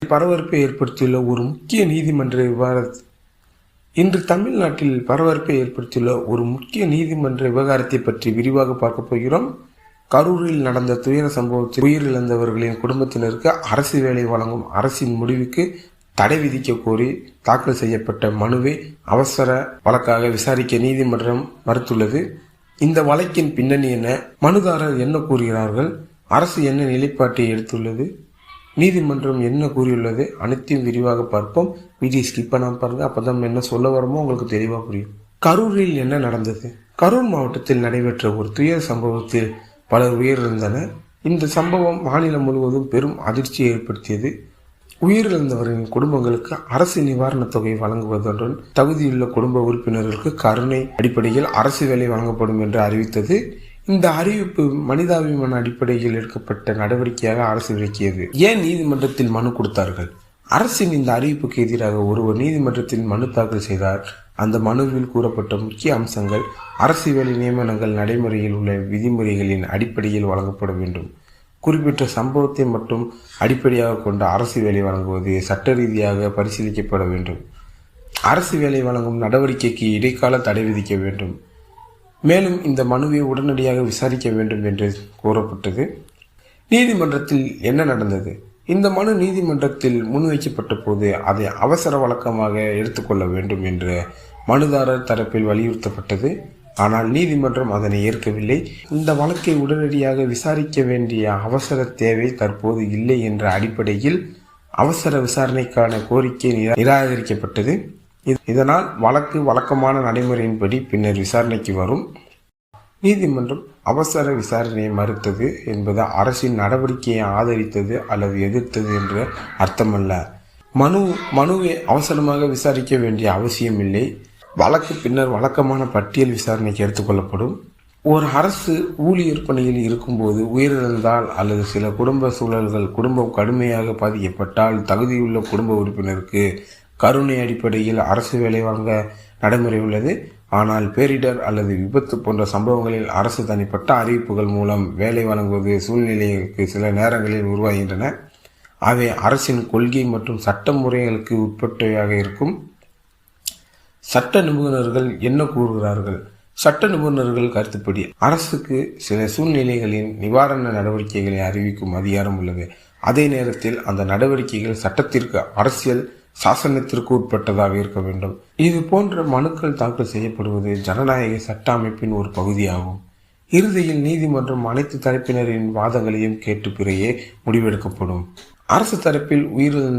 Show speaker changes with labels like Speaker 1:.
Speaker 1: பரபரப்பை ஏற்படுத்தியுள்ள ஒரு முக்கிய நீதிமன்ற விவகாரம். இன்று தமிழ்நாட்டில் பரபரப்பை ஏற்படுத்தியுள்ள ஒரு முக்கிய நீதிமன்ற விவகாரத்தை பற்றி விரிவாக பார்க்க போகிறோம். கரூரில் நடந்த துயர சம்பவத்தில் உயிரிழந்தவர்களின் குடும்பத்தினருக்கு அரசு வேலை வழங்கும் அரசின் முடிவுக்கு தடை விதிக்க கோரி தாக்கல் செய்யப்பட்ட மனுவை அவசர வழக்காக விசாரிக்க நீதிமன்றம் மறுத்துள்ளது. இந்த வழக்கின் பின்னணி என்ன, மனுதாரர் என்ன கூறுகிறார்கள், அரசு என்ன நிலைப்பாட்டை எடுத்துள்ளது, நீதிமன்றம் என்ன கூறியுள்ளது, அனைத்தையும் விரிவாக பார்ப்போம். வீடியோ ஸ்கிப் பண்ணாம பாருங்க, அப்பதான் என்ன சொல்ல வரமோ உங்களுக்கு தெளிவாக புரியும். கரூரில் என்ன நடந்தது? கரூர் மாவட்டத்தில் நடைபெற்ற ஒரு துயர சம்பவத்தில் பலர் உயிரிழந்தனர். இந்த சம்பவம் மாநிலம் முழுவதும் பெரும் அதிர்ச்சியை ஏற்படுத்தியது. உயிரிழந்தவர்களின் குடும்பங்களுக்கு அரசு நிவாரணத் தொகை வழங்குவதுடன் தகுதியுள்ள குடும்ப உறுப்பினர்களுக்கு கருணை அடிப்படையில் அரசு வேலை வழங்கப்படும் என்று அறிவித்தது. இந்த அறிவிப்பு மனிதாபிமான அடிப்படையில் எடுக்கப்பட்ட நடவடிக்கையாக அரசு விளக்கியது. ஏன் நீதிமன்றத்தில் மனு கொடுத்தார்கள்? அரசின் இந்த அறிவிப்புக்கு எதிராக ஒருவர் நீதிமன்றத்தில் மனு தாக்கல் செய்தார். அந்த மனுவில் கூறப்பட்ட முக்கிய அம்சங்கள் அரசு வேலை நியமனங்கள் நடைமுறையில் உள்ள விதிமுறைகளின் அடிப்படையில் வழங்கப்பட வேண்டும். குறிப்பிட்ட சம்பவத்தை மட்டும் அடிப்படையாக கொண்டு அரசு வேலை வழங்குவது சட்ட ரீதியாக பரிசீலிக்கப்பட வேண்டும். அரசு வேலை வழங்கும் நடவடிக்கைக்கு இடைக்கால தடை விதிக்க வேண்டும். மேலும் இந்த மனுவை உடனடியாக விசாரிக்க வேண்டும் என்று கூறப்பட்டது. நீதிமன்றத்தில் என்ன நடந்தது? இந்த மனு நீதிமன்றத்தில் முன்வைக்கப்பட்ட போது அதை அவசர வழக்கமாக எடுத்துக்கொள்ள வேண்டும் என்று மனுதாரர் தரப்பில் வலியுறுத்தப்பட்டது. ஆனால் நீதிமன்றம் அதனை ஏற்கவில்லை. இந்த வழக்கை உடனடியாக விசாரிக்க வேண்டிய அவசர தேவை தற்போது இல்லை என்ற அடிப்படையில் அவசர விசாரணைக்கான கோரிக்கை நிராகரிக்கப்பட்டது. இதனால் வழக்கு வழக்கமான நடைமுறையின்படி பின்னர் விசாரணைக்கு வரும். நீதிமன்றம் அவசர விசாரணையை மறுத்தது என்பது அரசின் நடவடிக்கையை ஆதரித்தது அல்லது எதிர்த்தது என்று அர்த்தமல்ல. மனுவை அவசரமாக விசாரிக்க வேண்டிய அவசியம் இல்லை. வழக்கு பின்னர் வழக்கமான பட்டியல் விசாரணைக்கு எடுத்துக்கொள்ளப்படும். ஒரு அரசு ஊழியர் பணியில் இருக்கும்போது உயிரிழந்தால் அல்லது சில குடும்ப சூழல்கள் குடும்பம் கடுமையாக பாதிக்கப்பட்டால் தகுதியுள்ள குடும்ப உறுப்பினருக்கு கருணை அடிப்படையில் அரசு வேலை வழங்க நடைமுறை உள்ளது. ஆனால் பேரிடர் அல்லது விபத்து போன்ற சம்பவங்களில் அரசு தனிப்பட்ட அறிவிப்புகள் மூலம் வேலை வழங்குவது சூழ்நிலைகளுக்கு சில நேரங்களில் உருவாகின்றன. அவை அரசின் கொள்கை மற்றும் சட்ட முறைகளுக்கு உட்பட்டவையாக இருக்கும். சட்ட நிபுணர்கள் என்ன கூறுகிறார்கள்? சட்ட நிபுணர்கள் கருத்துப்படி அரசுக்கு சில சூழ்நிலைகளின் நிவாரண நடவடிக்கைகளை அறிவிக்கும் அதிகாரம் உள்ளது. அதே நேரத்தில் அந்த நடவடிக்கைகள் சட்டத்திற்கு, அரசியல் சாசனத்திற்கு உட்பட்டதாக இருக்க வேண்டும். இது போன்ற மனுக்கள் தாக்கல் செய்யப்படுவது ஜனநாயக சட்ட அமைப்பின் ஒரு பகுதியாகும். இறுதியில் நீதிமன்றம் அனைத்து தரப்பினரின் வாதங்களையும் கேட்டு பிறகே முடிவெடுக்கப்படும். அரசு தரப்பில் உயிரிழந்த